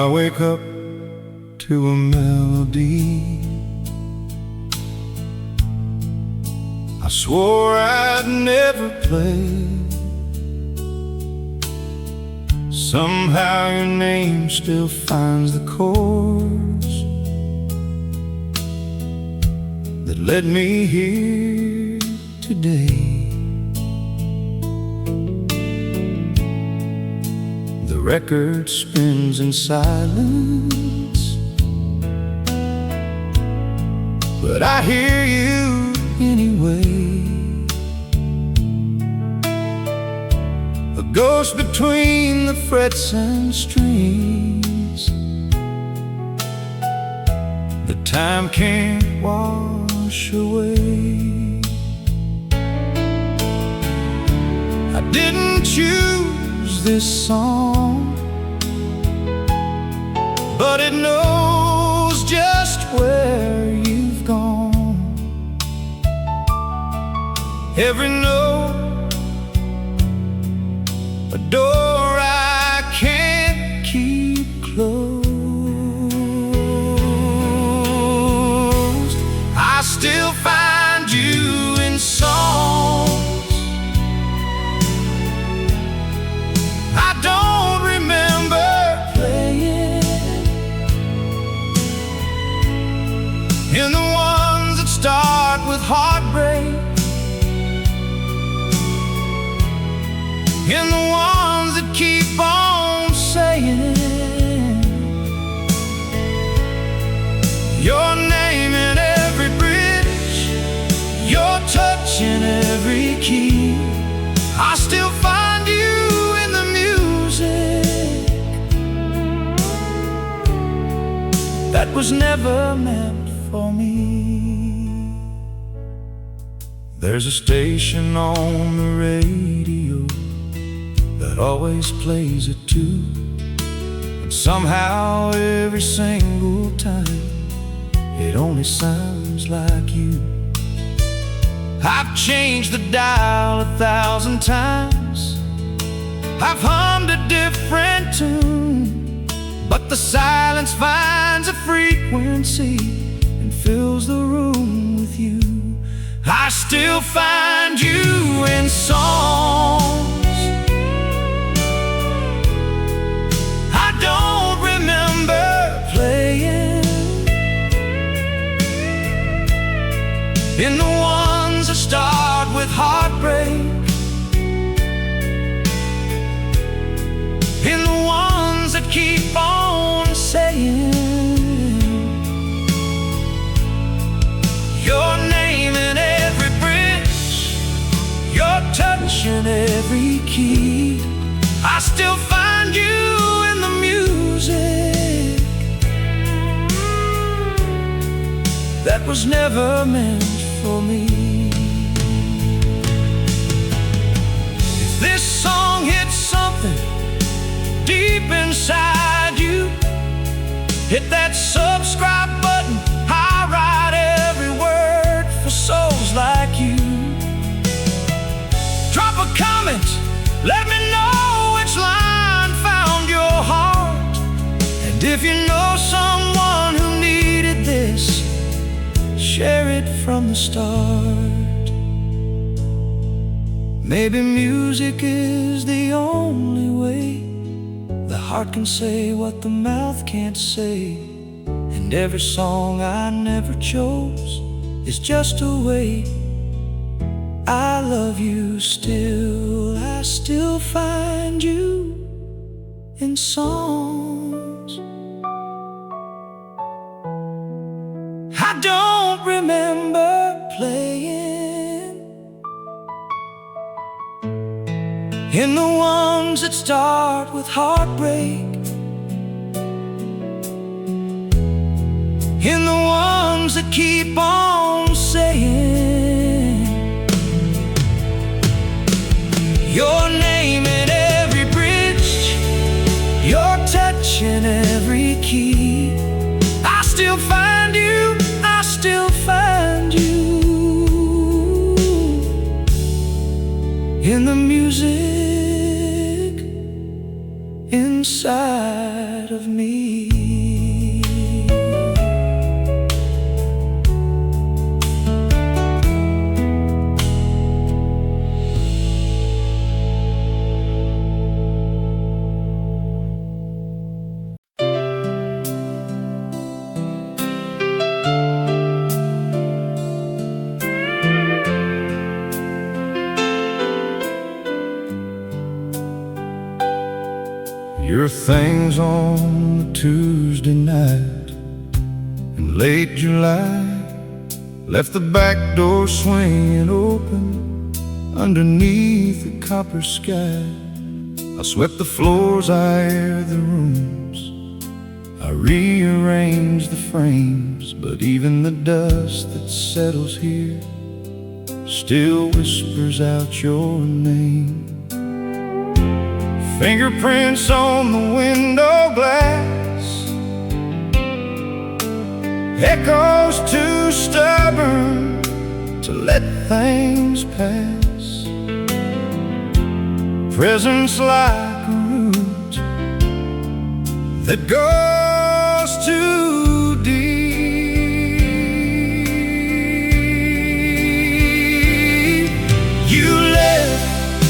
wake up to a melody I swore I'd never play. Somehow your name still finds the chords that led me here today. The record spins in silence, but I hear you anyway. A ghost between the frets and strings that time can't wash away. I didn't choose this song, but it knows just where you've gone. Every note, a door I can't keep closed. I still find you in songs I don't remember playing, in the ones that start with heartbreak, in the ones that keep on saying your name in every bridge, your touch in every key. I still find you in the music that was never meant for me. There's a station on the radio that always plays it too, and somehow every single time it only sounds like you. I've changed the dial 1,000 times, I've hummed a different tune, but the silence finds a frequency and fills the room with you. I still find you in songs don't remember playing, in the ones that start with heartbreak, in the ones that keep on saying your name in every bridge, your touch in every key. I still find you in the music that was never meant for me. If this song hits something deep inside you, hit that subscribe button. I write every word for souls like you. Drop a comment, let me know which line found your heart, and if you know someone who needed this, share it from the start. Maybe music is the only way the heart can say what the mouth can't say, and every song I never chose is just a way I love you still. I still find you in songs I don't remember playing, in the ones that start with heartbreak, in the ones that keep on saying your name in every bridge, your touch in every key. I still find you, I still find you in the music inside of me. things on a Tuesday night in late July. Left the back door swinging open underneath the copper sky. I swept the floors, I aired the rooms, I rearranged the frames. But even the dust that settles here still whispers out your name. Fingerprints on the window glass, echoes too stubborn to let things pass. Presence like a root that goes too deep. You left,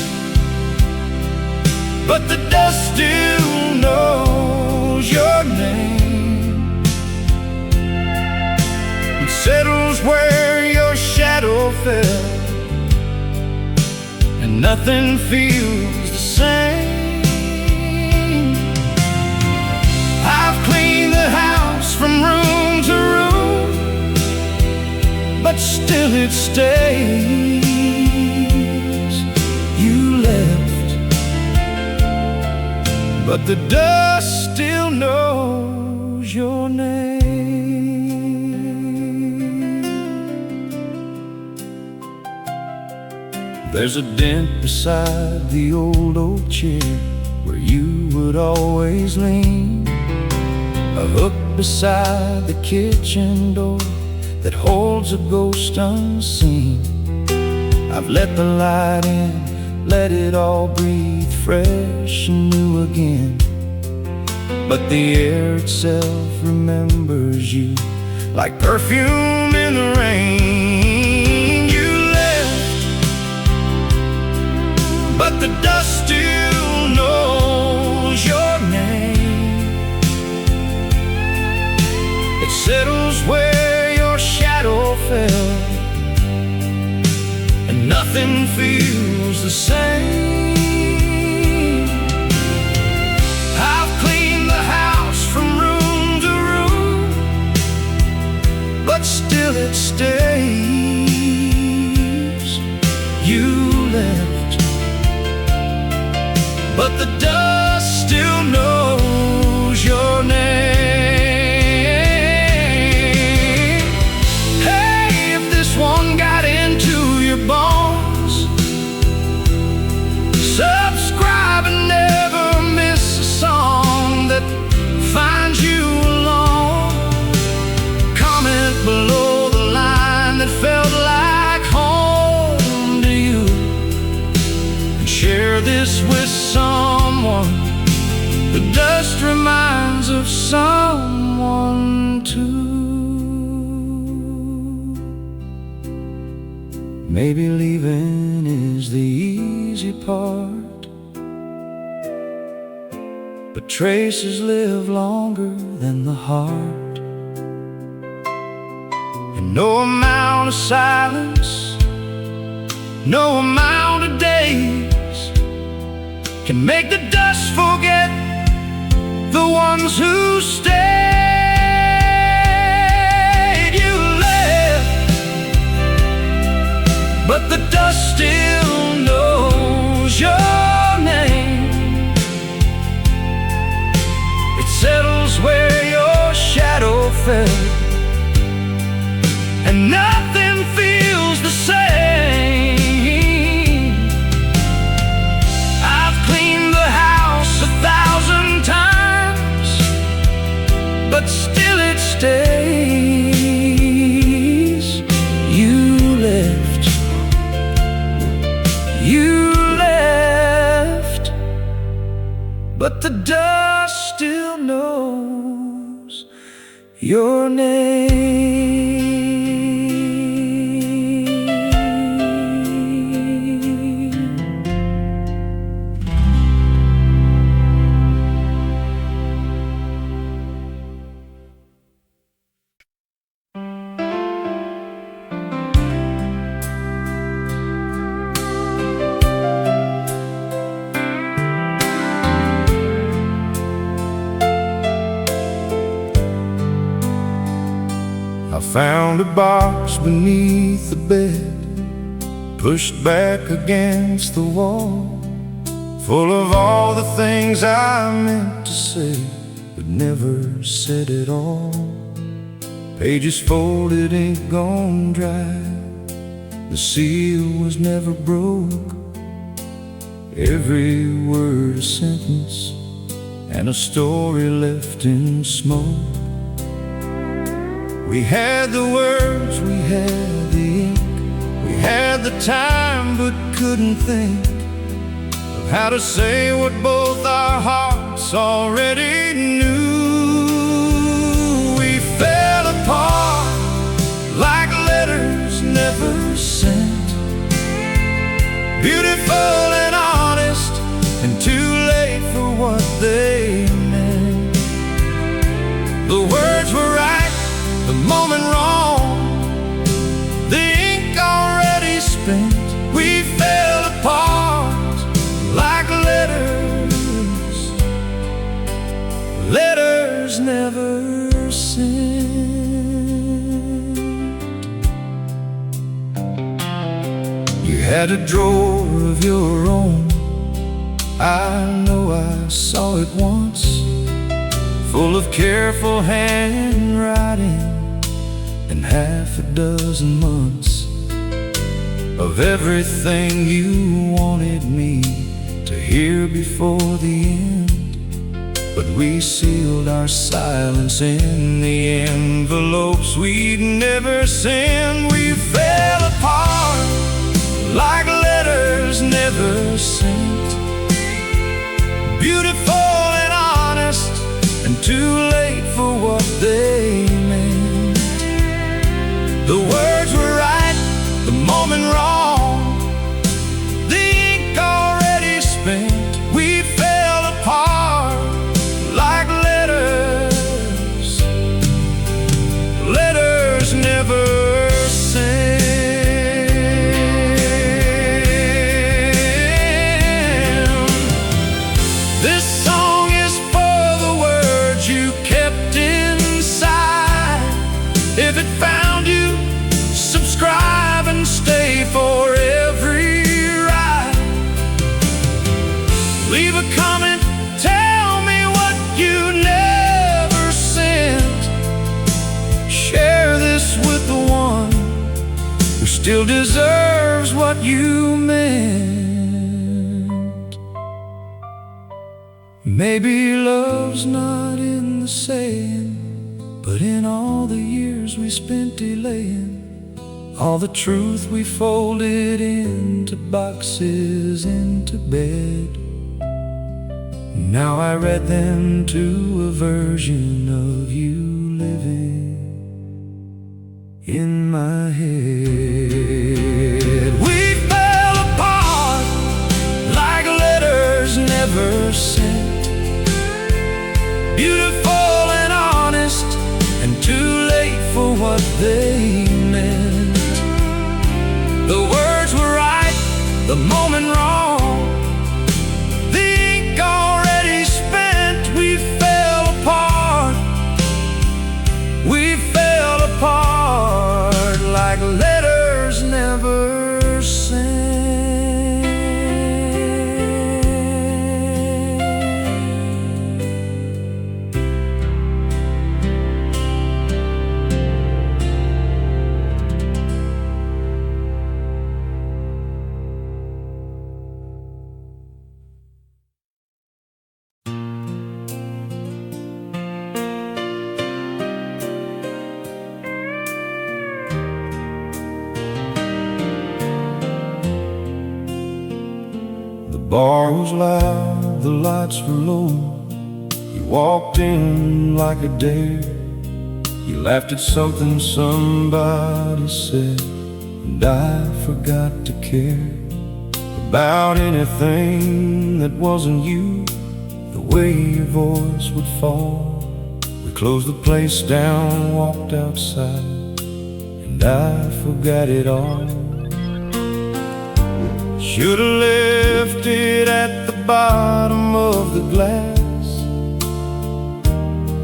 but the dust still knows your name. It settles where your shadow fell, and nothing feels the same. I've cleaned the house from room to room, but still it stays. You left, but the dust still knows your name. There's a dent beside the old oak chair where you would always lean, a hook beside the kitchen door that holds a ghost unseen. I've let the light in, let it all breathe fresh and new again. But the air itself remembers you like perfume in the rain. You left, but the dust still knows your name. It settles where your shadow fell, and nothing feels the same. I've cleaned the house from room to room, but still it stays. You left, but the dust still knows your name. Hey, if this one got into your bones, subscribe and never miss a song that finds you alone. Comment below the line that felt like home to you, and share this with someone the dust reminds of someone too. Maybe leaving is the easy part, but traces live longer than the heart. And no amount of silence, no amount of days can make the dust forget the ones who stayed. You left, but the dust still knows your name. It settles where your shadow fell, and nothing feels the same. I've cleaned the house 1,000 times, but still it stays. You left, you left, but the dust still knows your name. I found a box beneath the bed, pushed back against the wall, full of all the things I meant to say, but never said it all. Pages folded, ink gone dry, the seal was never broke. Every word a sentence, and a story left in smoke. We had the words, we had the ink, we had the time, but couldn't think of how to say what both our hearts already knew. We fell apart like letters never sent, beautiful and honest, and too late for what they meant. The words were right, the moment wrong, the ink already spent. We fell apart like letters never sent. You had a drawer of your own, I know I saw it once, full of careful handwriting and half a dozen months of everything you wanted me to hear before the end. But we sealed our silence in the envelopes we'd never send. We fell apart like letters never sent, beautiful and honest, and too late for what they meant. The words were right, the moment wrong, the ink already spent. We fell apart like letters never sent. This song is for the words you kept inside. If it found you, subscribe and stay for every ride. Leave a comment, tell me what you never sent. Share this with the one who still deserves what you meant. Maybe love's not in the saying, but in all the years we spent delaying, all the truth we folded into boxes into bed. Now I read them to a version of you living in my head. We fell apart like letters never sent, beautiful and honest, and too late for what they meant. The words were right, the moment wrong, the ink already spent. We fell apart, we fell apart like letters never sent. The bar was loud, the lights were low. You walked in like a dare. You laughed at something somebody said, and I forgot to care about anything that wasn't you. The way your voice would fall. We closed the place down, walked outside, and I forgot it all. Should've left it at the bottom of the glass.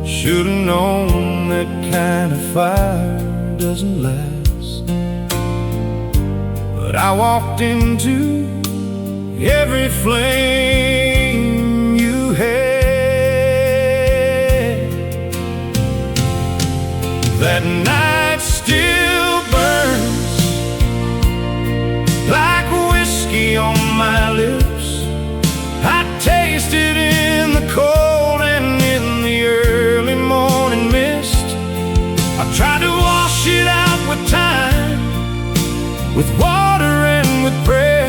Should've known that kind of fire doesn't last. But I walked into every flame you had. That night still burns like whiskey on my lips. I taste it in the cold and in the early morning mist. I tried to wash it out with time, with water and with prayer,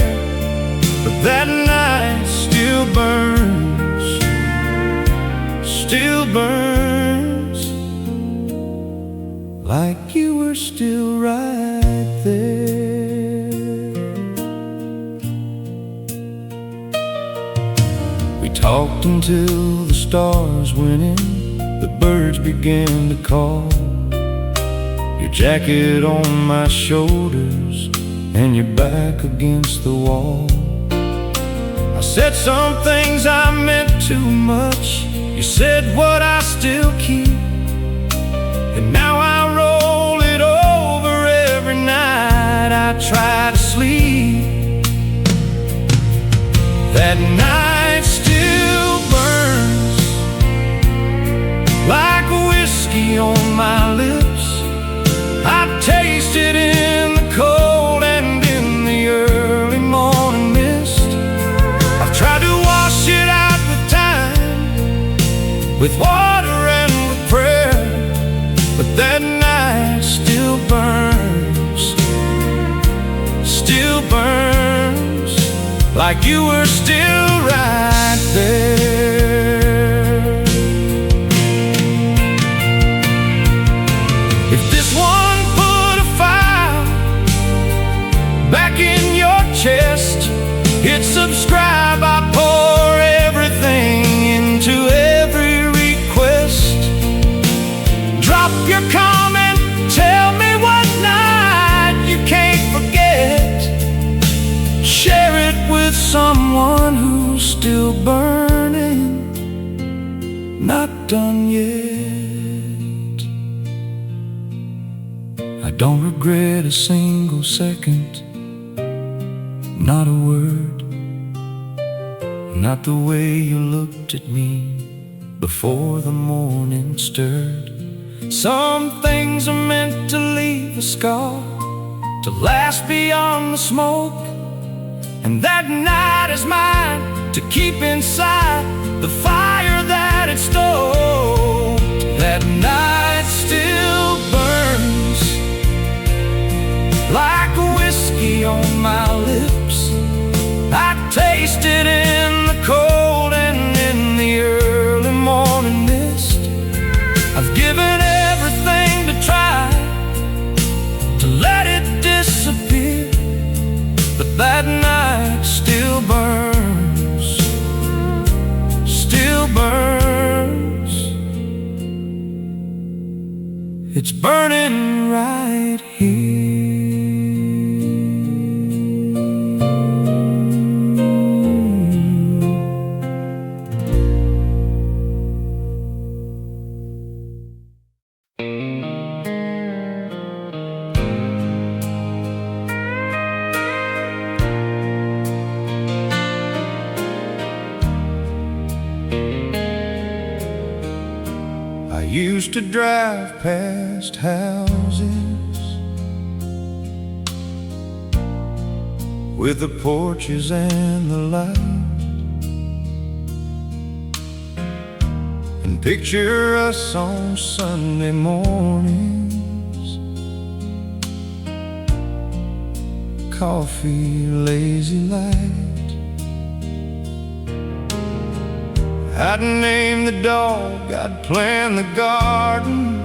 but that night still burns, still burns, like you were still right there. We talked until the stars went in, the birds began to call. Your jacket on my shoulders and your back against the wall. I said some things I meant too much. You said what I still keep, and now I roll it over every night I try to sleep. That night still burns like whiskey on my lips. I taste it in the cold and in the early morning mist. I've tried to wash it out with time, with water and with prayer, but that night still burns, still burns, like you were still right there. If this one put a file back in your chest, hit subscribe, I pour everything into every request. Drop your comment, tell me what night you can't forget. Share it with someone who's still burning, not done yet. I don't regret a single second, not a word, not the way you looked at me before the morning stirred. Some things are meant to leave a scar, to last beyond the smoke, and that night is mine to keep inside the fire that it stoked. That night still burns like whiskey on my lips. I taste it in the cold and in the early morning mist. I've given everything to try to let it disappear, but that night still burns, still burns. It's burning right here. I used to drive past houses with the porches and the light, and picture us on Sunday mornings, coffee, lazy light. I'd name the dog, I'd plan the garden,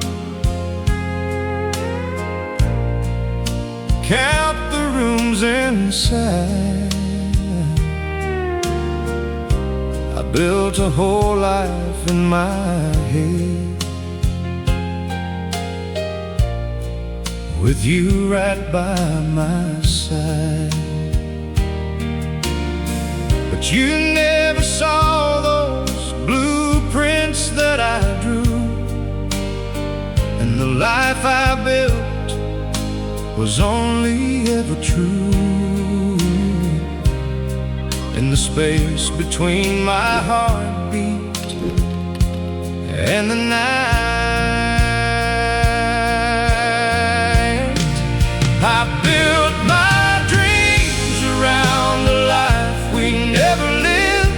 count the rooms inside. I built a whole life in my head, with you right by my side. But you never saw those blueprints that I drew, and the life I built was only ever true. In the space between my heartbeat and the night, I built my dreams around a life we never lived,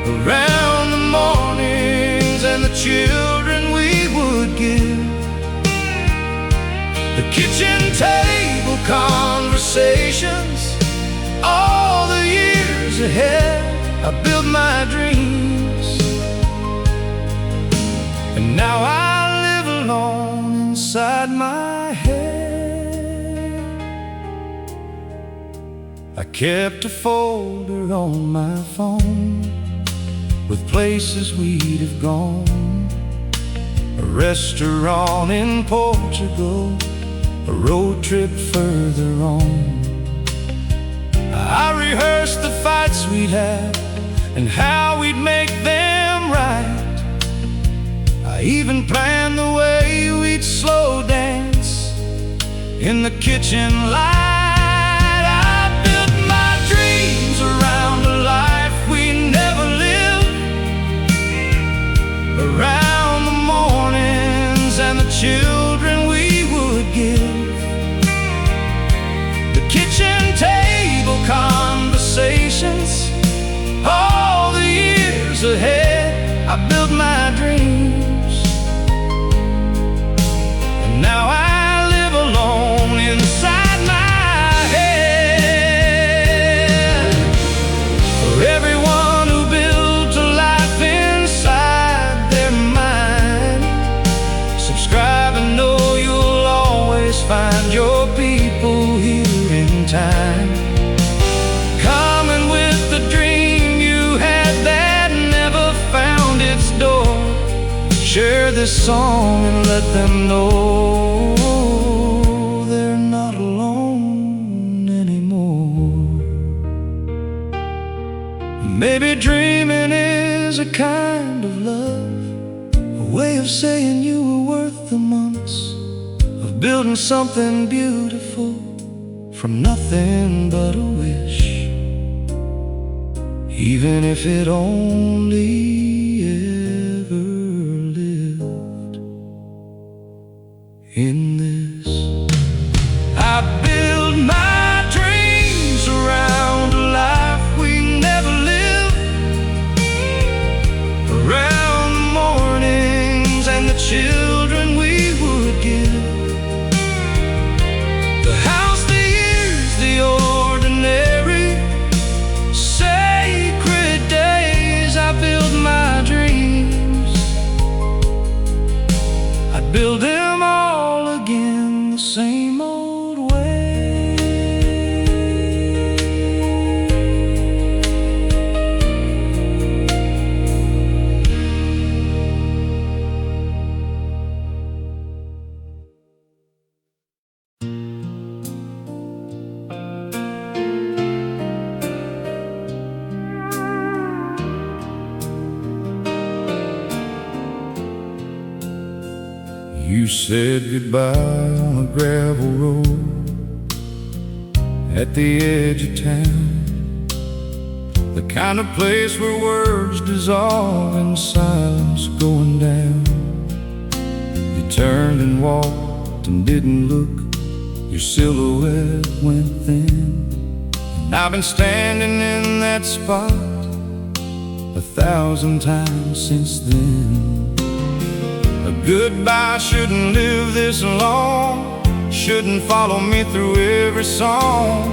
around the mornings and the children we would give, the kitchen table conversations. All the years ahead, I built my dreams, and now I live alone inside my head. I kept a folder on my phone with places we'd have gone, a restaurant in Portugal, a road trip further on. I rehearsed the fights we'd had and how we'd make them right. I even planned the way we'd slow dance in the kitchen light. I built my dreams around a life we never lived, around the mornings and the children we would give, the kitchen table conversations. All the years ahead, I built my dreams, and now I live alone inside my head. For everyone who built a life inside their mind, subscribe and know you'll always find your people here in time, coming with the dream you had that never found its door. Share this song and let them know they're not alone anymore. Maybe dreaming is a kind of love, a way of saying you were worth the months of building something beautiful from nothing but a wish, even if it only ever lived in this. I build my dreams around a life we never lived, around the mornings and the children we would give, the house, the years, the ordinary sacred days. I build my dreams, I'd build them all again the same old way. You said goodbye on a gravel road at the edge of town, the kind of place where words dissolve in silence going down. You turned and walked and didn't look, your silhouette went thin, and I've been standing in that spot 1,000 times since then. A goodbye shouldn't live this long, shouldn't follow me through every song,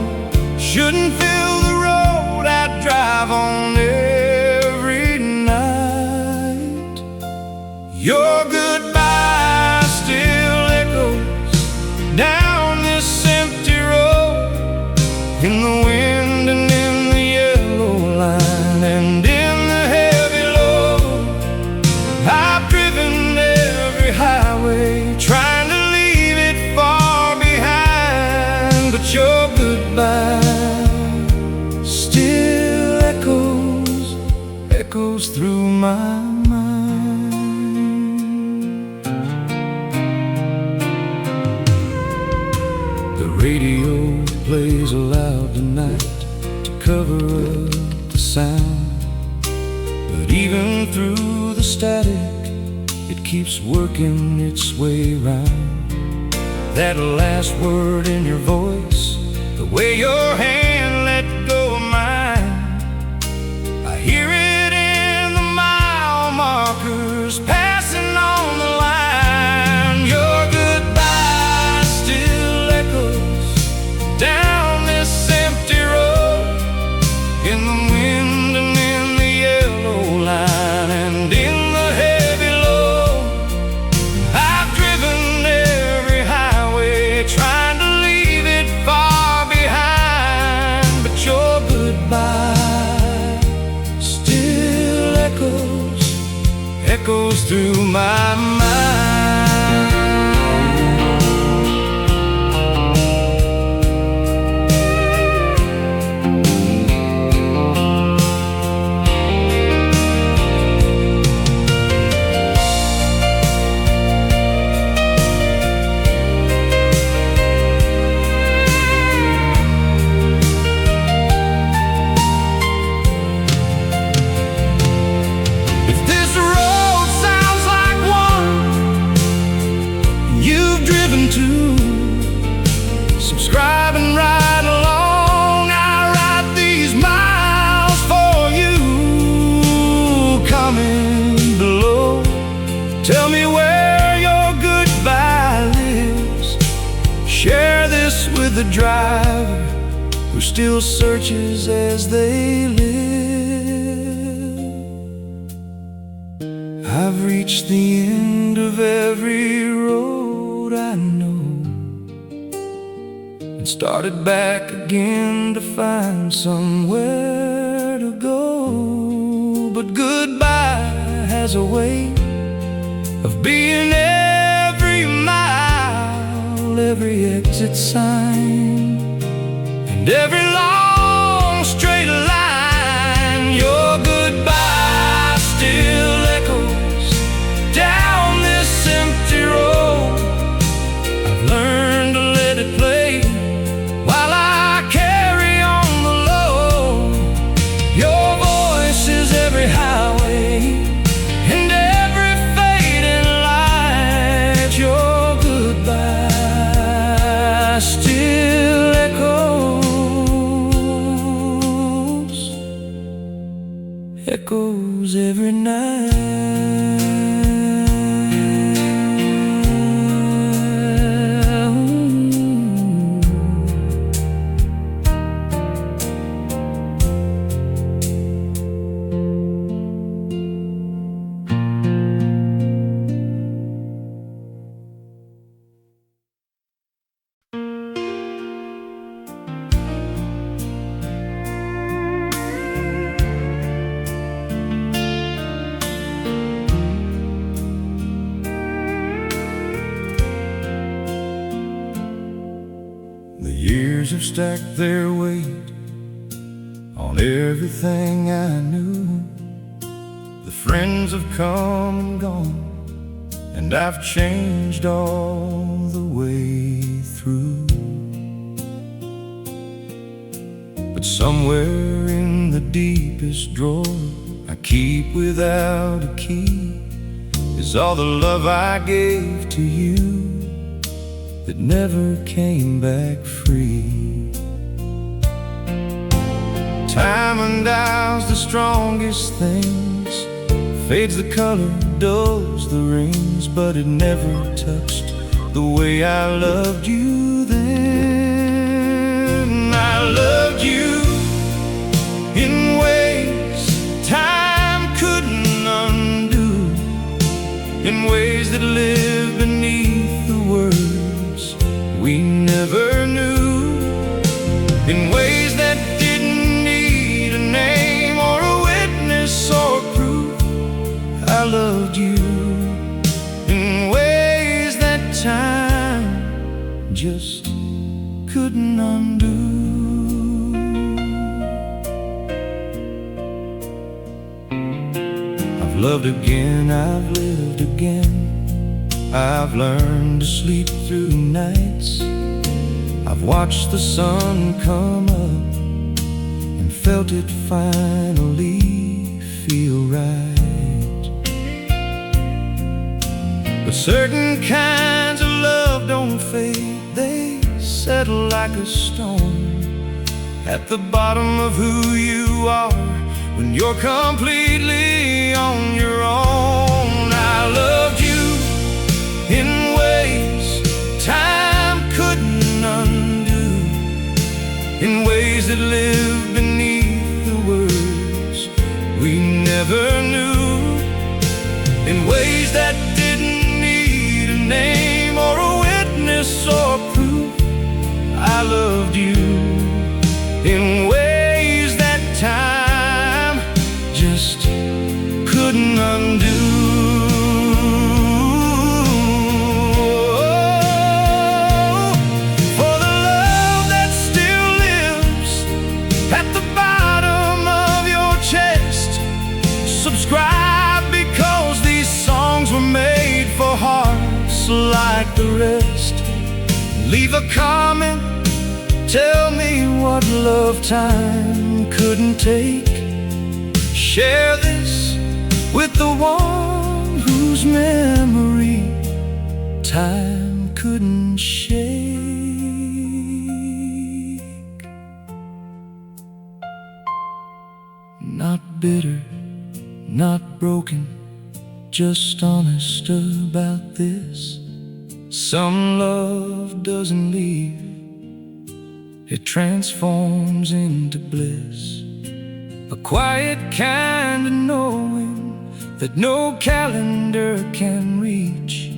shouldn't fill the road I drive on every night. Your goodbye still echoes down this empty road, in the wind and in the yellow line and in the heavy load. I've driven every highway trying to leave it far behind, but your goodbye still echoes through my mind. radio plays loud tonight to cover up the sound, but even through the static, it keeps working its way round. That last word in your voice, the way your hand let go of mine, I hear it in the mile markers passing on the line. Your goodbye still echoes down this empty road, in the wind and in the yellow line and in the heavy load. I've driven every highway trying to leave it far behind, but your goodbye still echoes through my mind. Subscribe and ride along. I ride these miles for you. Comment below, tell me where your goodbye lives. Share this with the driver who still searches as they live. I've reached the end of every road I know, and started back again to find somewhere to go. But goodbye has a way of being every mile, every exit sign, and every long straight line. Your goodbye still echoes down this empty road. I've learned to let it play while I carry on the load. Your voice is every highway and every fading light. Your goodbye still echoes every night. Years have stacked their weight on everything I knew. The friends have come and gone, and I've changed all the way through. But somewhere in the deepest drawer I keep without a key is all the love I gave to you that never came back free. Time undials the strongest things, fades the color, dulls the rings, but it never touched the way I loved you then. I loved you in ways time couldn't undo, in ways that live beneath the words we never knew, in ways that didn't need a name or a witness or proof. I loved you in ways that time just couldn't undo. I've loved again, I've lived again. I've learned to sleep through nights I've watched the sun come up and felt it finally feel right. But certain kinds of love don't fade, they settle like a stone at the bottom of who you are when you're completely on your own. I loved you in ways time couldn't undo, in ways that live beneath the words we never knew, in ways that didn't need a name or a witness or proof. I loved you in ways that time just couldn't undo. For the love that still lives at the bottom of your chest, subscribe, because these songs were made for hearts like the rest. Leave a comment, tell me what love time couldn't take. Share this with the one whose memory time couldn't shake. Not bitter, not broken, just honest about this. Some love doesn't leave, it transforms into bliss. A quiet kind of knowing that no calendar can reach,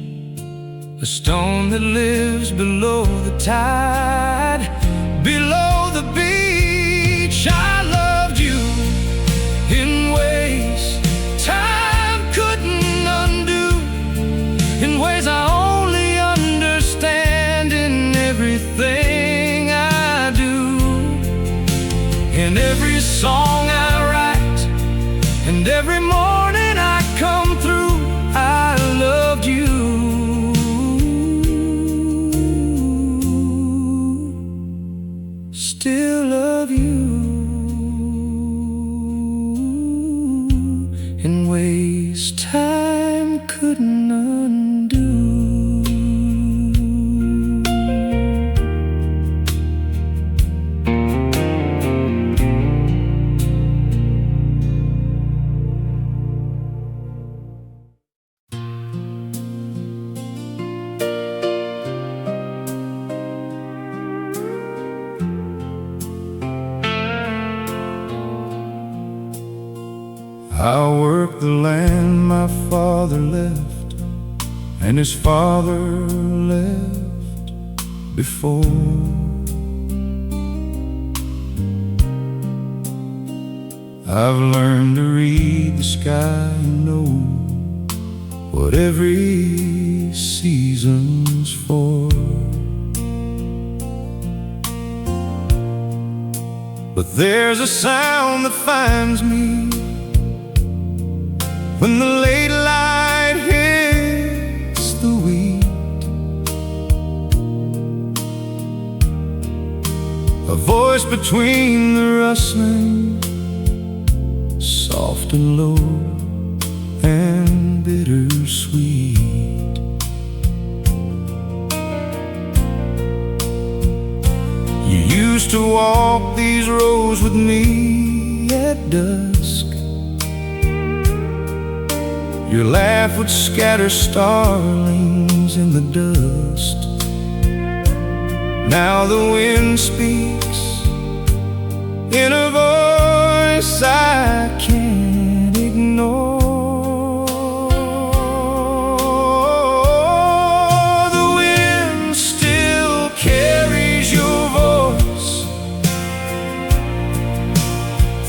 a stone that lives below the tide, below the beach. I loved you in ways time couldn't undo, in ways I only understand in everything I do, in every song I write, and every morning I come through. I loved you, still love you, in ways time couldn't undo. I worked the land my father left, and his father left before. I've learned to read the sky and know what every season's for. But there's a sound that finds me when the late light hits the wheat, a voice between the rustling, soft and low and bittersweet. You used to walk these roads with me at dusk. Your laugh would scatter starlings in the dust. Now the wind speaks in a voice I can't ignore. The wind still carries your voice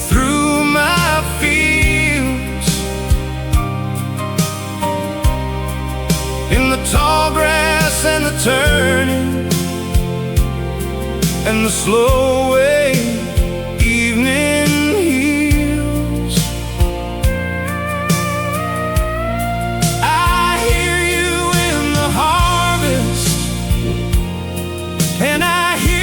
through my fields, in the tall grass and the turning and the slow way evening heals. I hear you in the harvest, and I hear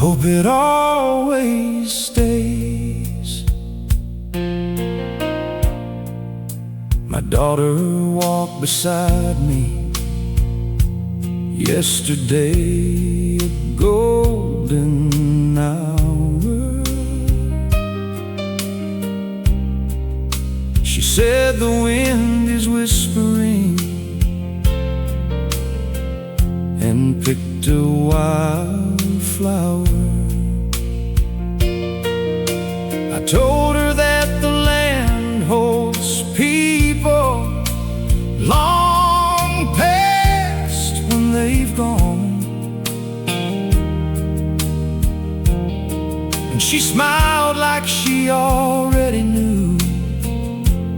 hope it always stays. My daughter walked beside me yesterday at golden hour. She said the wind is whispering and picked a wildflower. I told her that the land holds people long past when they've gone, and she smiled like she already knew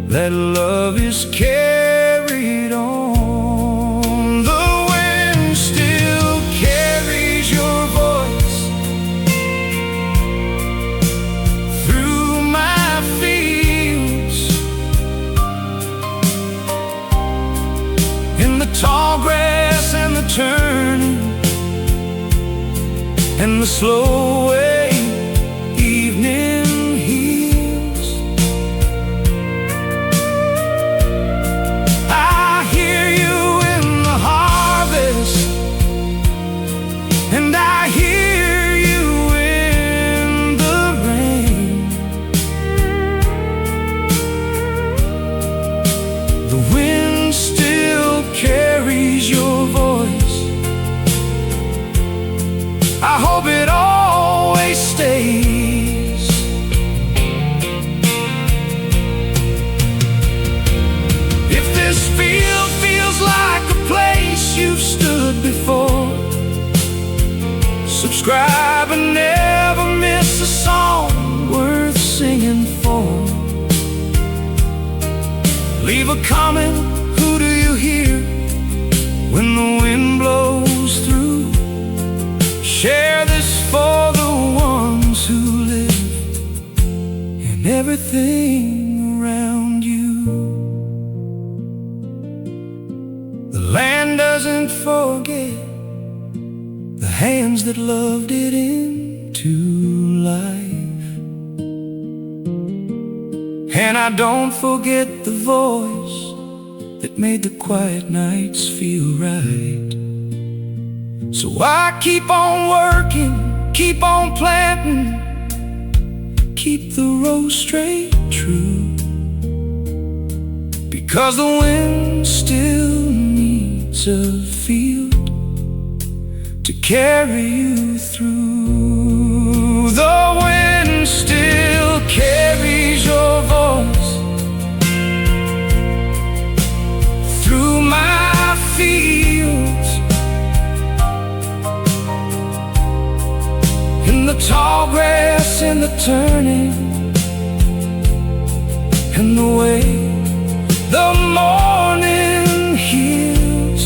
that love is carried on. Tall grass and the turning and the slow way evening heals. I hear you in the harvest, and I hear you in the rain. The wind still carries your voice. I hope it always stays. If this field feels like a place you've stood before, subscribe and never miss a song worth singing for. Leave a comment. Who do you hear when the wind blows through? Share this for the ones who live in everything around you. The land doesn't forget the hands that loved it into life, and I don't forget the voice that made the quiet nights feel right. So I keep on working, keep on planting, keep the road straight true, because the wind still needs a field to carry you through. The wind still carries your voice through my fields, in the tall grass and the turning and the way the morning heals.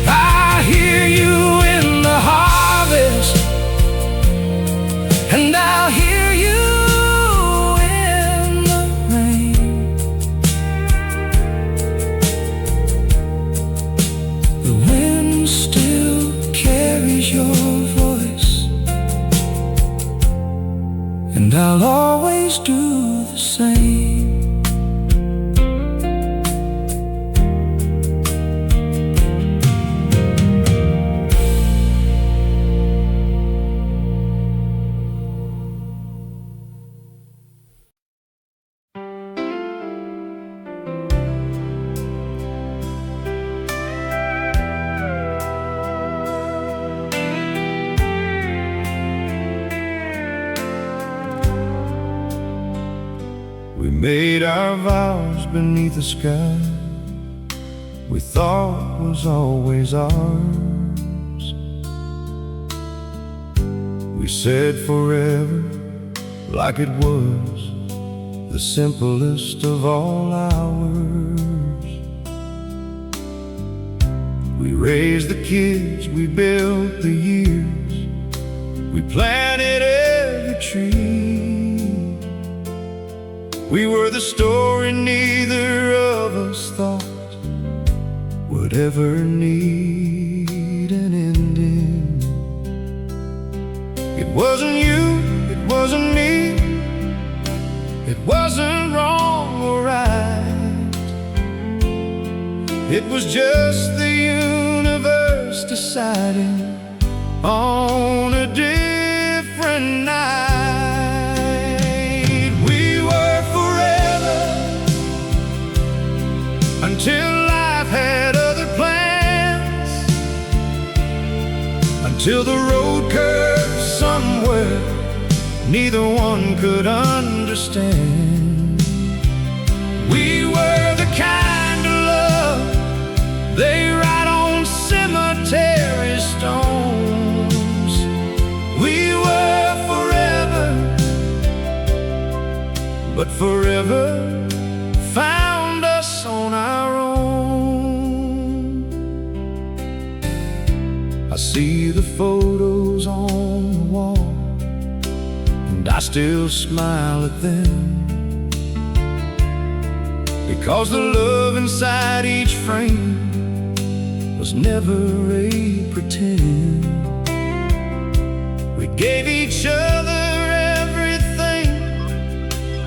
I hear you in the harvest, and I'll hear you your voice, and I'll always do the same. We made our vows beneath a sky we thought was always ours. We said forever like it was the simplest of all hours. We raised the kids, we built the years, we planted every tree. We were the story neither of us thought would ever need an wasn't you, it wasn't me, it wasn't wrong or right. It was just the universe deciding on a different night. We were forever until life had other plans, until the road curved somewhere neither one could understand. We were the kind of love they write on cemetery stones. We were forever, but forever found us on our own. I see the photos on the wall, and I still smile at them, because the love inside each frame was never a pretend. We gave each other everything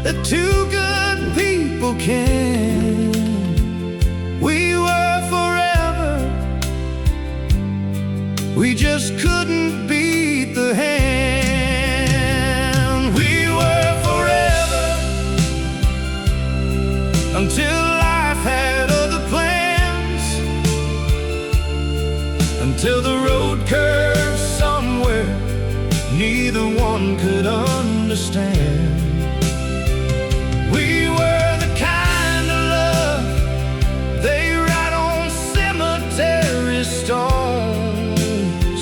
that two good people can. We were forever, we just couldn't beat the hand. We were forever until life had other plans, until the road curved somewhere neither one could understand. We were the kind of love they write on cemetery stones.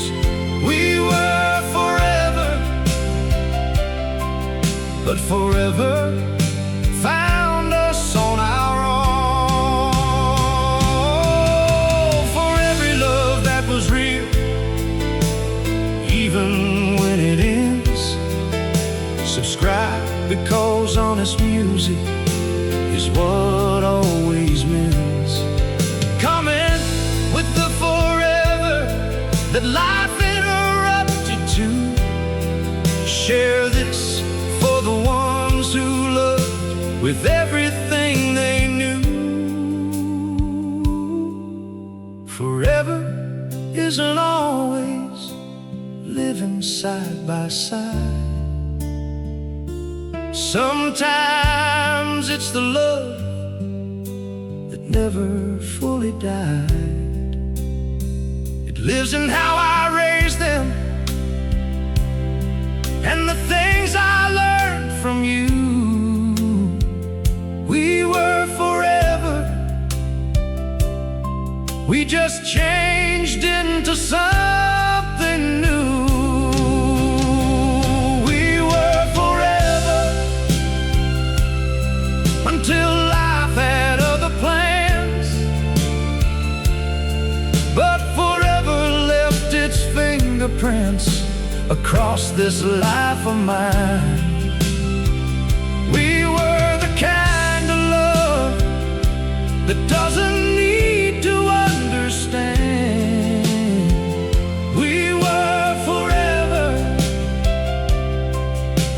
We were forever, but forever found us on our own. For every love that was real, even when it ends, subscribe, because honest music is what always wins. Coming with the forever that life interrupted to. Share this for the ones who loved with everything they knew. Forever isn't always living side by side. Sometimes it's the love that never fully died. It lives in how I raised them and the things I learned from you. We were forever, we just changed into something new. We were forever until life had other plans, but forever left its fingerprints across this life of mine. We were the kind of love that doesn't need to understand. We were forever,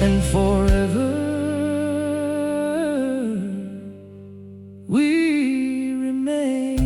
and forever we remain.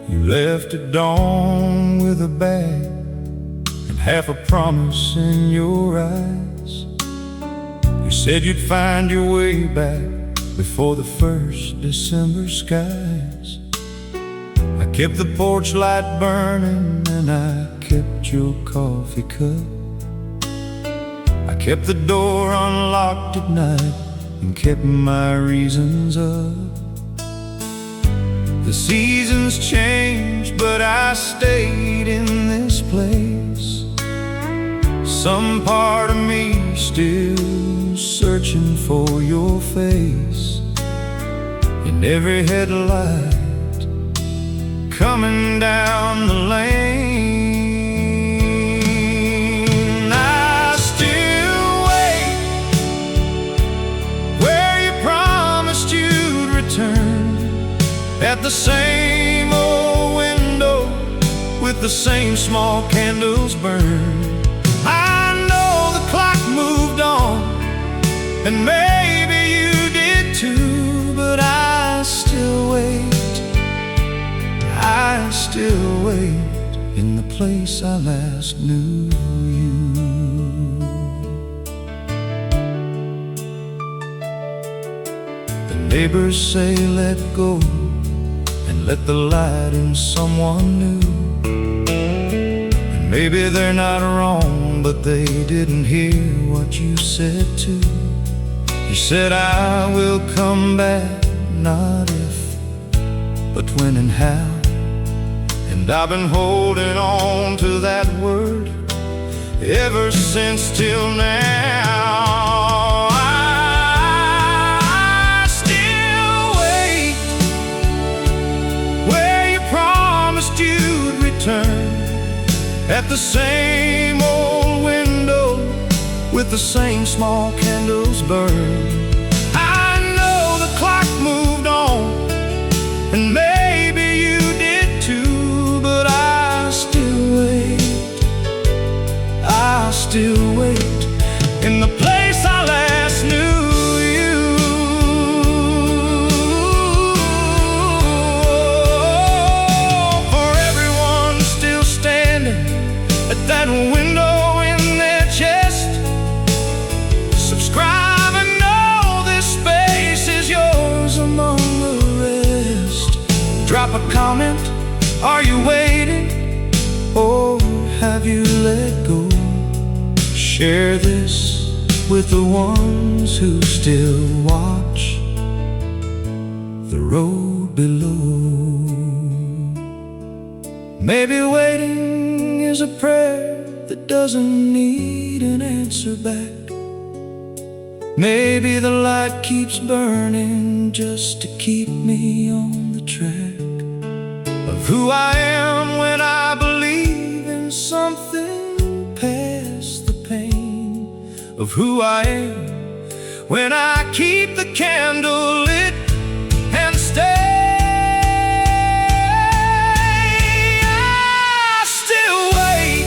You left at dawn with a bag and half a promise in your eyes. You said you'd find your way back before the first December skies. I kept the porch light burning and I kept your coffee cup. I kept the door unlocked at night and kept my reasons up. The seasons changed, but I stayed in this place. Some part of me still searching searching for your face in every headlight coming down the lane. I still wait where you promised you'd return, at the same old window with the same small candles burn. I know the clock moved on, and maybe you did too, but I still wait. I still wait in the place I last knew you. The neighbors say let go and let the light in someone new. And maybe they're not wrong, but they didn't hear what you said too. You said I will come back, not if, but when and how. And I've been holding on to that word ever since till now. I still wait where you promised you'd return, at the same old window with the same small candles burn. I know the clock moved on, and maybe you did too, but I still wait. I still wait in the place I last knew you. For everyone still standing at that window in their chest, subscribe and know this space is yours among the rest. Drop a comment, are you waiting, or have you let go? Share this with the ones who still watch the road below. Maybe waiting is a prayer that doesn't need an answer back. Maybe the light keeps burning just to keep me on the track of who I am when I believe in something past the pain, of who I am when I keep the candle lit and stay. I still wait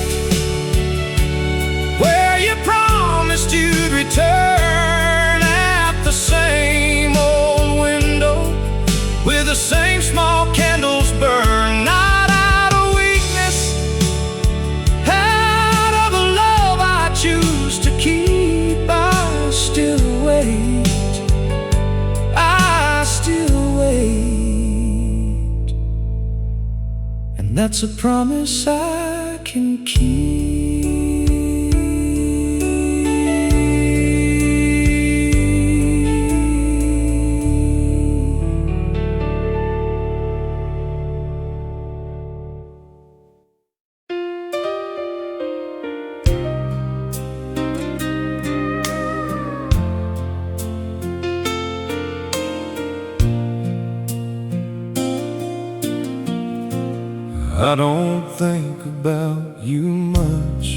where you promised you'd return, at the same old window with the same small candles burn. Not out of weakness, out of a love I choose to keep. I still wait, I still wait, and that's a promise I can keep. I don't think about you much,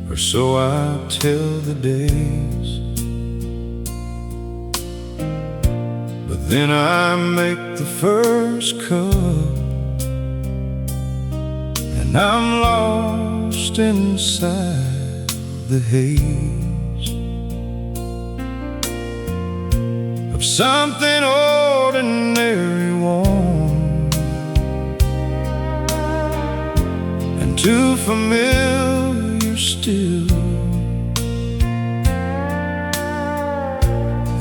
or so I tell the days. But then I make the first cup, and I'm lost inside the haze of something ordinary warm and too familiar still.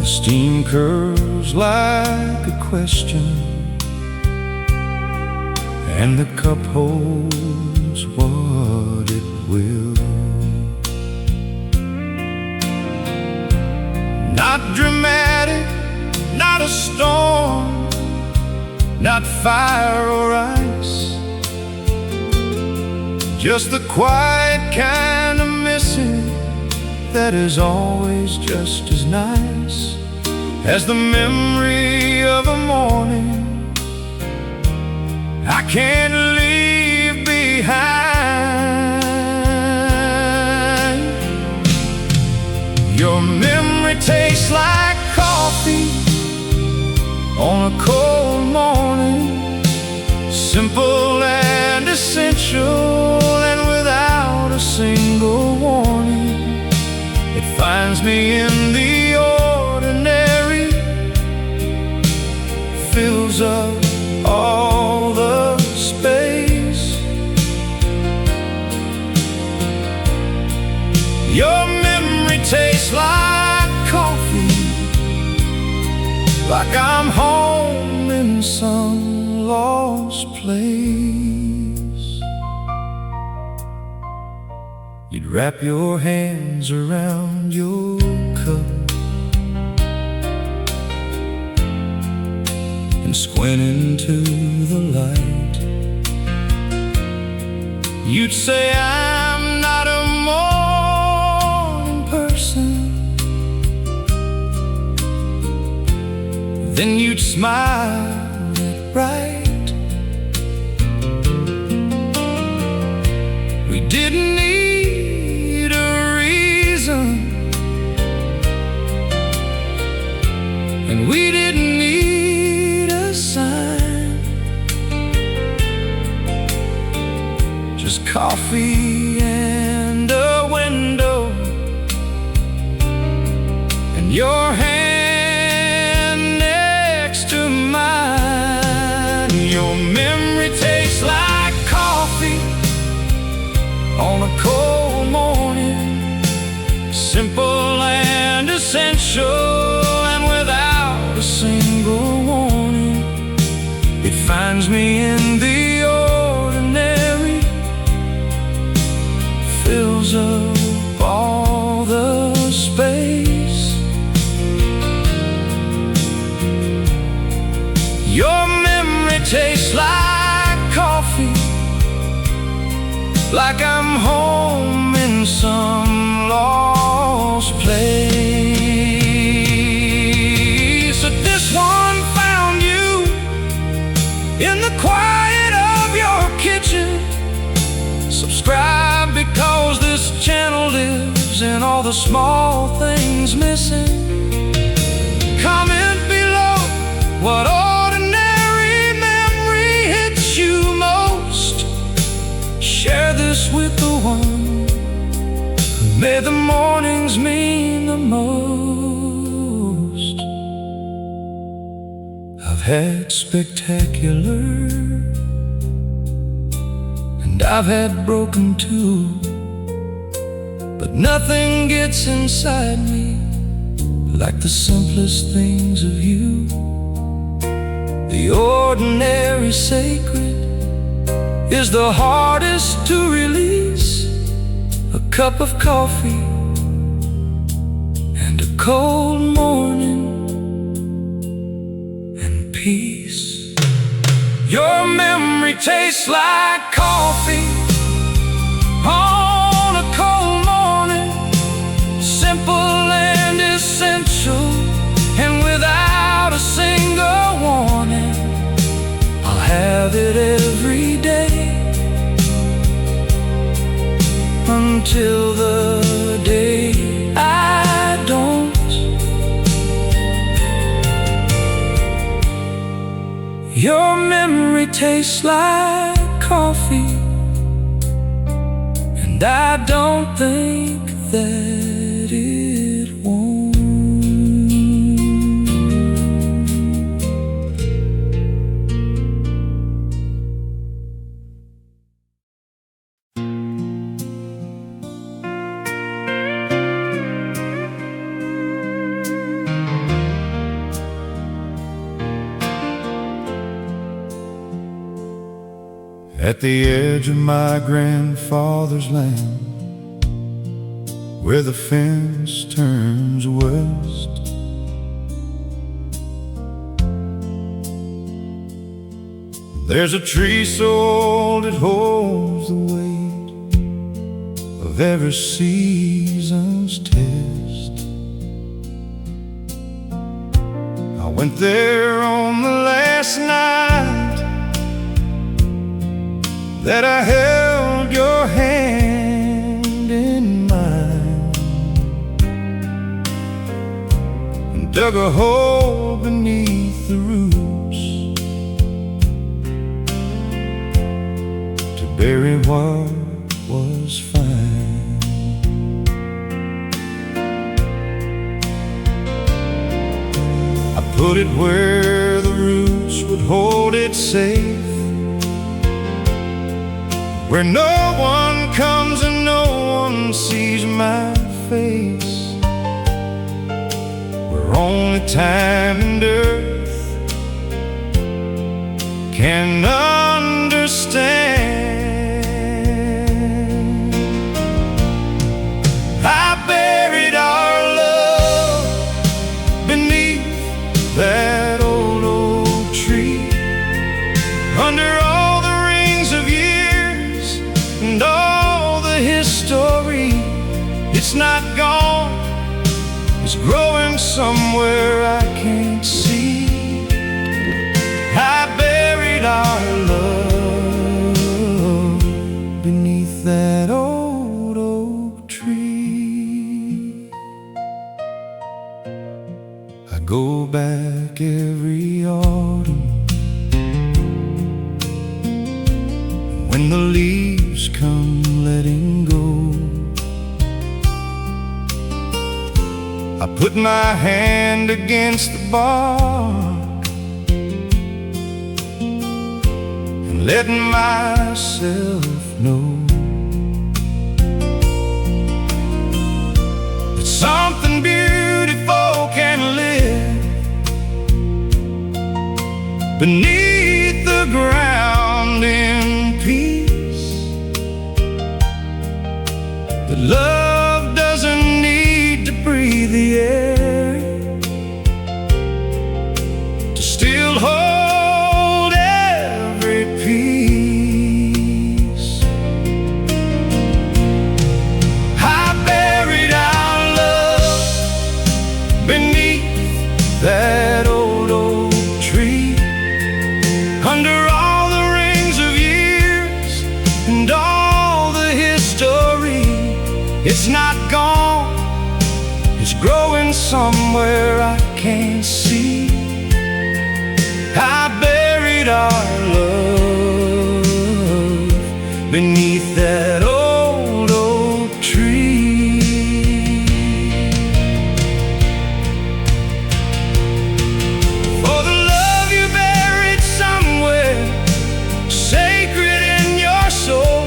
The steam curls like a question, and the cup holds what it will. Not dramatic, not a storm, not fire or ice, just the quiet kind of missing that is always just as nice as the memory of a morning I can't leave behind. Your memory tastes like coffee on a cold morning, simple and essential, and without a single warning, it finds me in the ordinary, fills up all the space. Your memory tastes like coffee, like I'm home in some lost place. You'd wrap your hands around your cup and squint into the light. You'd say, I'm not a morning person. Then you'd smile it right. We didn't need a reason, and we didn't need a sign. Just coffee and a window, and your hand next to mine. Your memory tastes like coffee on a cold morning, simple and essential, and without a single warning, it finds me in the ordinary, fills up all the space. Your memory tastes like coffee, like I'm home in some lost place. But this one found you in the quiet of your kitchen. Subscribe because this channel lives in all the small things missing. Comment below what ordinary memory hits you most. Share this with the one who made the mornings mean the most. I've had spectacular, and I've had broken too, but nothing gets inside me like the simplest things of you. The ordinary sacred is the hardest to release. A cup of coffee and a cold morning and peace. Your memory tastes like coffee on a cold morning, simple and essential, and without a single warning, I'll have it every day until the day I don't. Your memory tastes like coffee, and I don't think that it won't. At the edge of my grandfather's land, where the fence turns west, there's a tree so old it holds the weight of every season's test. I went there on the last night that I held your hand in mine, and dug a hole beneath the roots to bury what was fine. I put it where the roots would hold it safe, where no one comes and no one sees my face, where only time and earth can understand. I buried our love beneath that old oak tree, under all the rings of years and all the history. It's not gone, it's growing somewhere I can't see. I buried our love beneath that old oak tree. I go back every autumn when the leaves come letting go. I put my hand against the bark and let myself know that something beautiful can live beneath the ground in peace. That love doesn't need to breathe the air to still hold every piece. I buried our love beneath that old oak tree, under all the rings of years and all the history. It's not gone, it's growing somewhere I can't see. I buried our love beneath that old oak tree. For the love you buried somewhere sacred in your soul,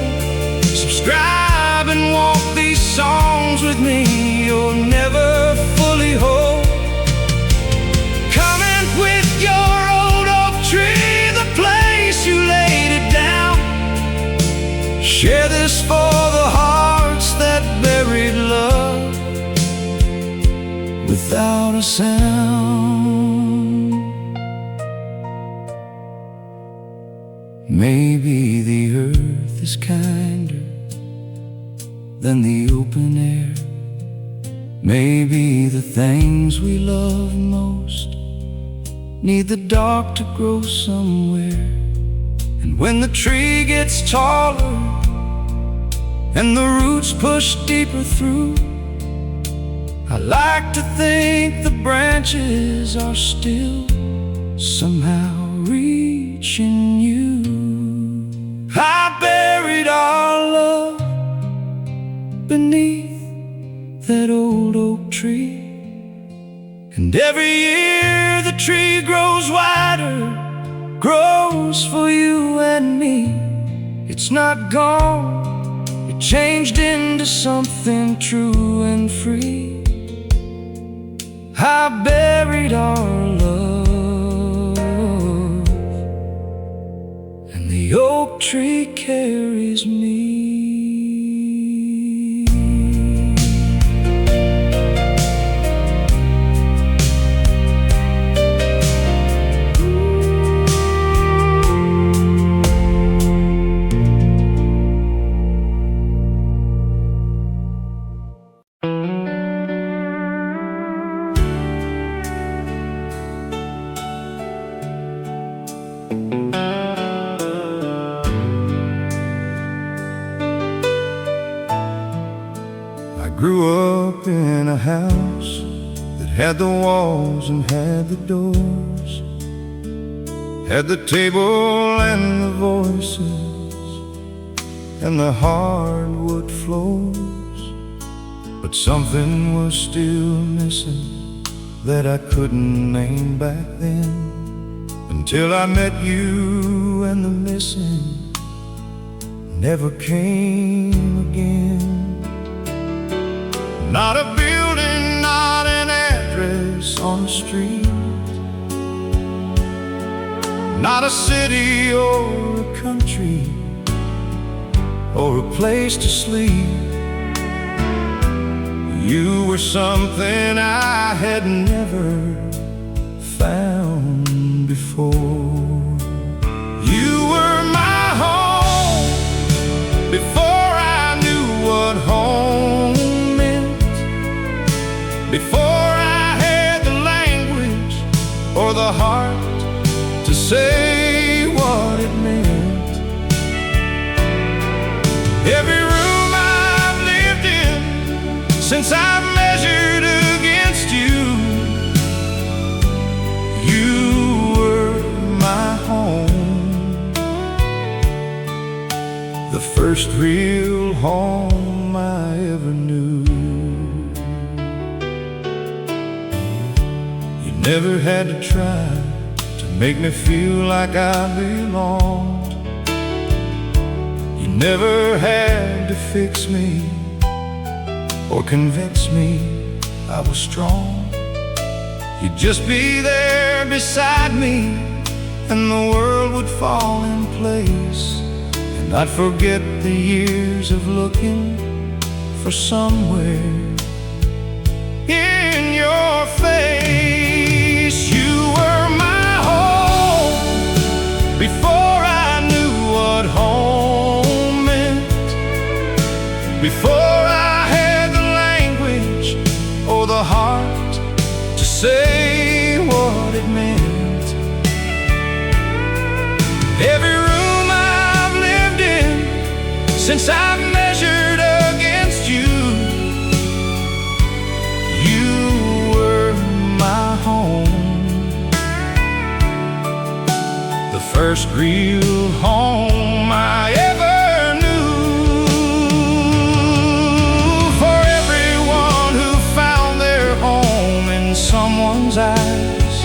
subscribe and walk these songs with me. You'll never fully hold. Coming with your old oak tree, the place you laid it down. Share this for the hearts that buried love without a sound. Maybe the earth is kinder than the open air. Maybe the things we love most need the dark to grow somewhere. And when the tree gets taller and the roots push deeper through, I like to think the branches are still somehow reaching you. I buried our love beneath that old oak tree, and every year the tree grows wider, grows for you and me. It's not gone, it changed into something true and free. I buried our love, and the oak tree carries me. grew up in a house that had the walls and had the doors, had the table and the voices and the hardwood floors. But something was still missing that I couldn't name back then, until I met you, and the missing never came again. Not a building, not an address on the street, not a city or a country or a place to sleep. You were something I had never found before. You were my home before I knew what home meant, before I had the language or the heart to say what it meant. Every room I've lived in since I've measured against you, you were my home, the first real home I ever knew. You never had to try to make me feel like I belonged. You never had to fix me or convince me I was strong. You'd just be there beside me, and the world would fall in place, and I'd forget the years of looking for somewhere in your face. You were my home before I knew what home meant, before I had the language or the heart to say what it meant. Every room I've lived in since I've measured against you, you were my home, the first real home I ever knew. For everyone who found their home in someone's eyes,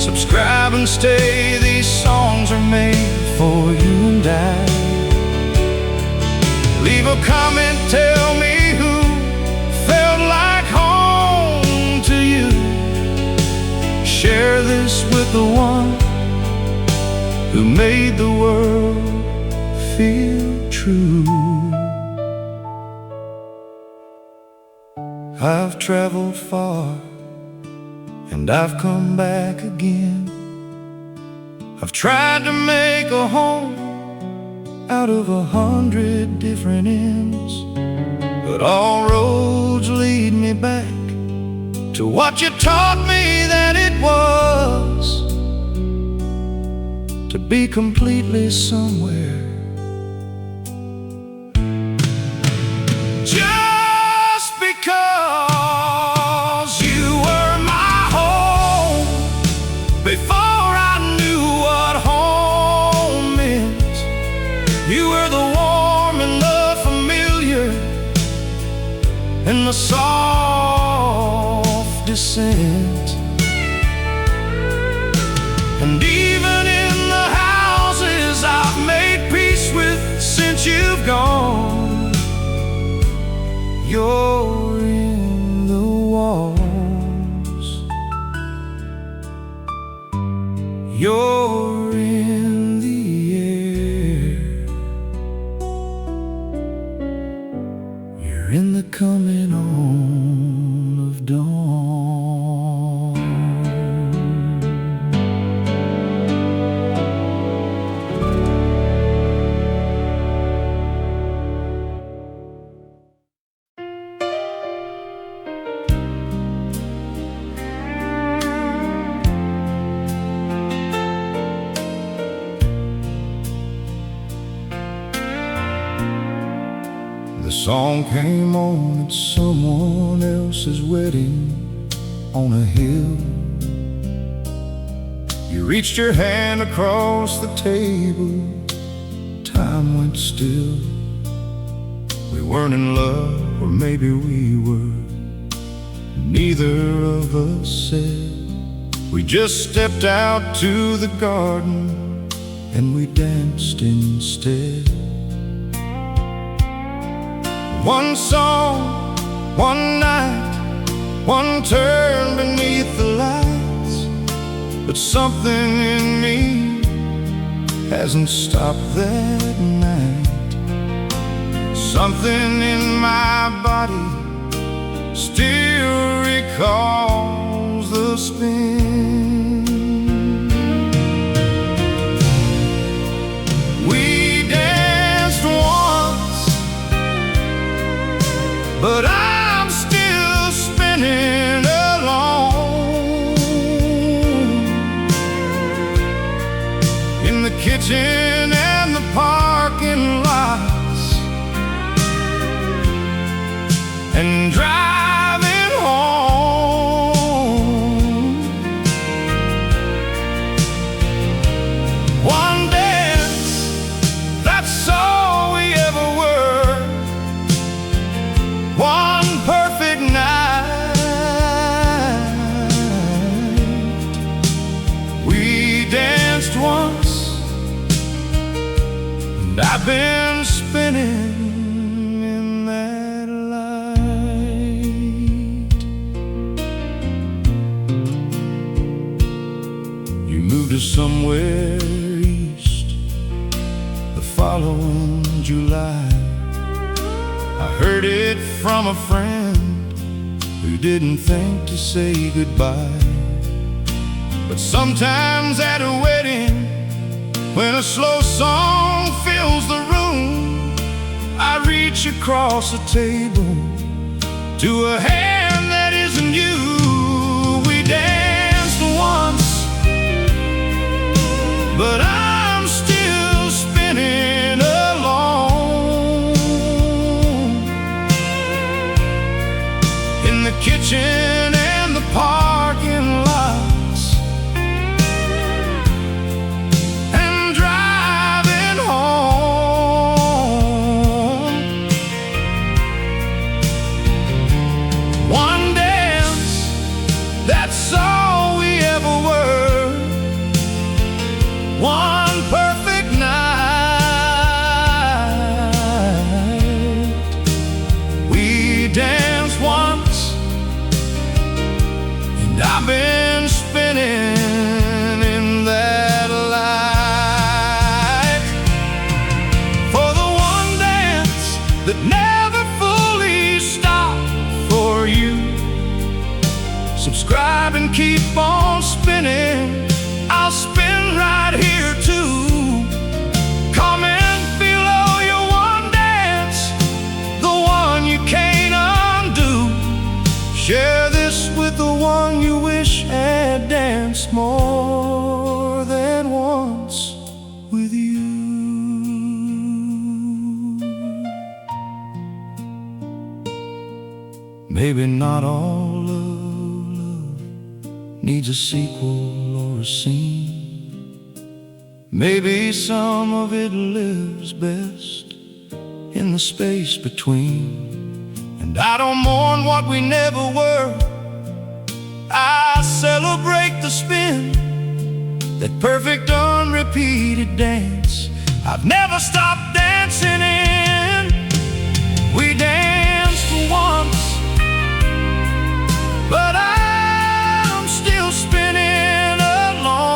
subscribe and stay, these songs are made for you and I. Leave a comment, tell me who felt like home to you. Share this with the one who made the world feel true. I've traveled far and I've come back again. I've tried to make a home out of 100 different ends, but all roads lead me back to what you taught me that it was, to be completely somewhere. Just because you were my home before I knew what home meant. You were the warm and the familiar and the soft descent. And even in the houses I've made peace with since you've gone, you're in the walls, you're in the air, you're in the coming on of dawn. song came on at someone else's wedding on a hill. You reached your hand across the table, time went still. We weren't in love, or maybe we were. Neither of us said. We just stepped out to the garden and we danced instead. One song, one night, one turn beneath the lights. But something in me hasn't stopped that night. Something in my body still recalls the spin. We danced once, but I'm still spinning alone in the kitchen and the parking lots, and driving home. One dance, that's all we ever were. One perfect night. We danced once, and I've been spinning in that light. You moved us somewhere east the following July. I heard it from a friend who didn't think to say goodbye. But sometimes at a wedding, when a slow song fills the room, I reach across the table to a hand that isn't you. We danced once, but I'm still spinning alone in the kitchen and the parking lots, and driving home. One dance, that's all we ever were. One perfect night. We danced once, and I've been spinning in that light. For the one dance that never fully stopped for you. Subscribe and keep on spinning. I'll spin right here too. Comment below your one dance, the one you can't undo. Share this with the one you wish had danced more than once with you. Maybe not all love needs a sequel or a scene. Maybe some of it lives best in the space between. And I don't mourn what we never were, I celebrate the spin, that perfect unrepeated dance I've never stopped dancing in. We danced once, but I'm still spinning alone.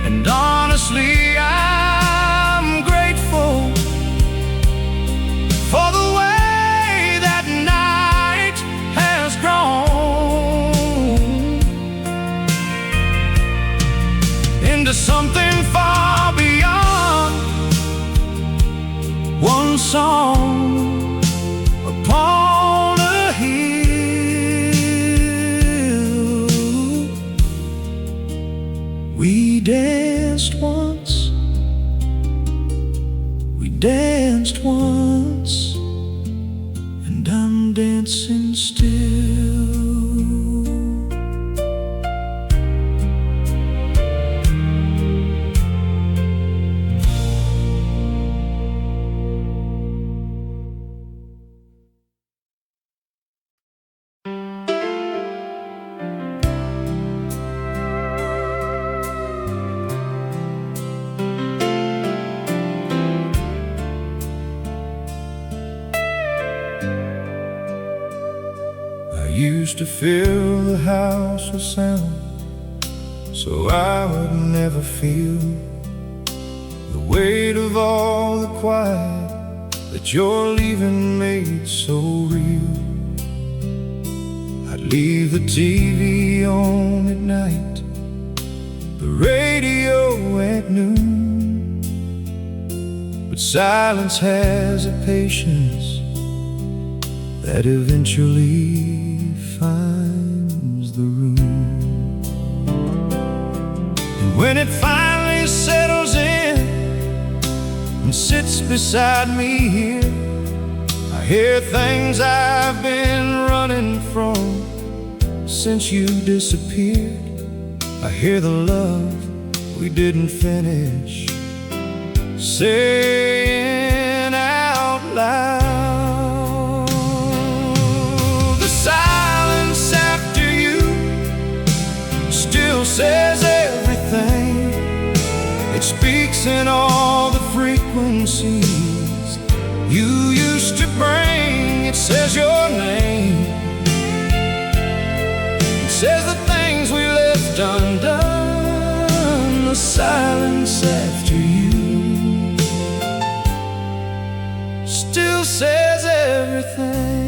And honestly, I'm grateful for the way that night has grown into something far beyond one song upon a hill. We danced once, danced once, and I'm dancing still. I used to fill the house with sound, so I would never feel the weight of all the quiet that your leaving made so real. I'd leave the TV on at night, the radio at noon, but silence has a patience that eventually finds the room. And when it finally settles in and sits beside me here, I hear things I've been running from since you disappeared. I hear the love we didn't finish saying out loud. Says everything. It speaks in all the frequencies you used to bring. It says your name. It says the things we left undone. The silence after you still says everything.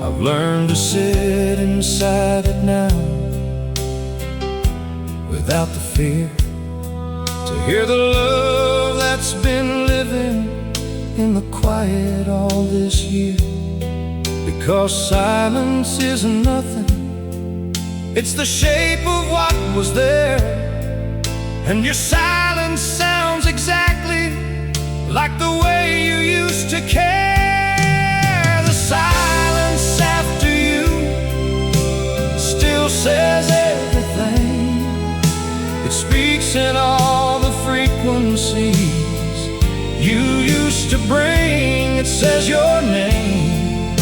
I've learned to sit inside it now without the fear, to hear the love that's been living in the quiet all this year. Because silence isn't nothing, it's the shape of what was there. And your silence sounds exactly like the way you used to care. The silence after you still says everything. It speaks in all the frequencies you used to bring. It says your name.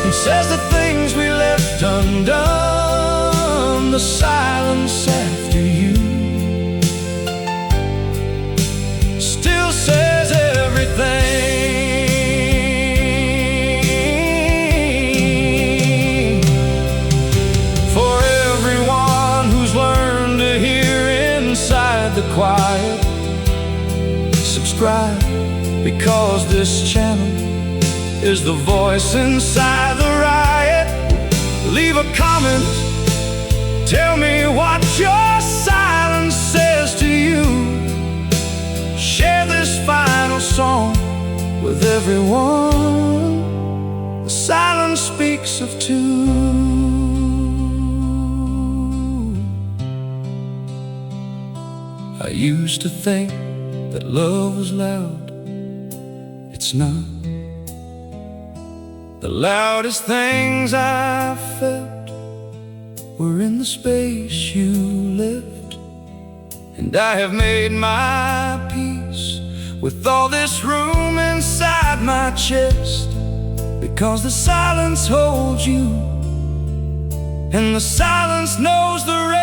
It says the things we left undone. The silence after you still says everything. For everyone who's learned to hear inside the quiet, subscribe, because this channel is the voice inside the riot. Leave a comment, tell me what your silence says to you. Share this final song with everyone. The silence speaks of two. I used to think that love was loud. It's not. The loudest things I felt were in the space you left. And I have made my peace with all this room inside my chest, because the silence holds you, and the silence knows the rest.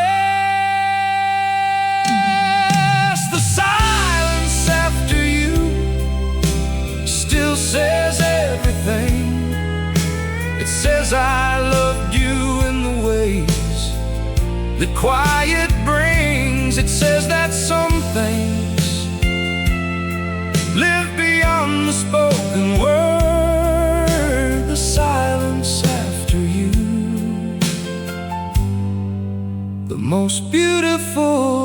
The silence after you still says everything. It says I loved you in the ways that quiet brings. It says that some things live beyond the spoken word. The silence after you, the most beautiful